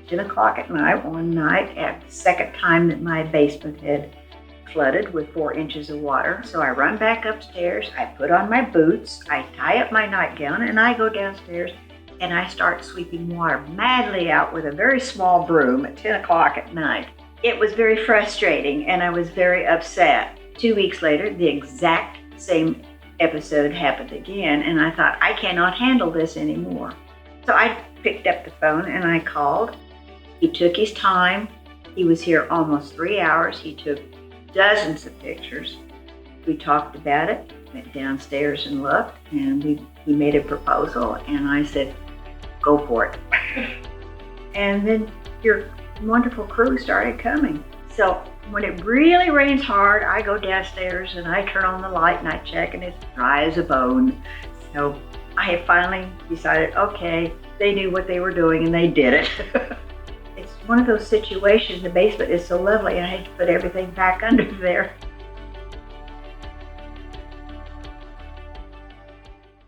10 o'clock at night one night, at the second time that my basement had flooded with 4 inches of water. So I run back upstairs, I put on my boots, I tie up my nightgown, and I go downstairs and I start sweeping water madly out with a very small broom at 10 o'clock at night. It was very frustrating and I was very upset. 2 weeks later, the exact same episode happened again, and I thought, I cannot handle this anymore. So I picked up the phone and I called. He took his time. He was here almost 3 hours. He took dozens of pictures. We talked about it, went downstairs and looked, and he made a proposal, and I said, go for it. And then your wonderful crew started coming. So when it really rains hard, I go downstairs and I turn on the light and I check, and it's dry as a bone. So I had finally decided, okay, they knew what they were doing and they did it. It's one of those situations, the basement is so lovely, and I had to put everything back under there.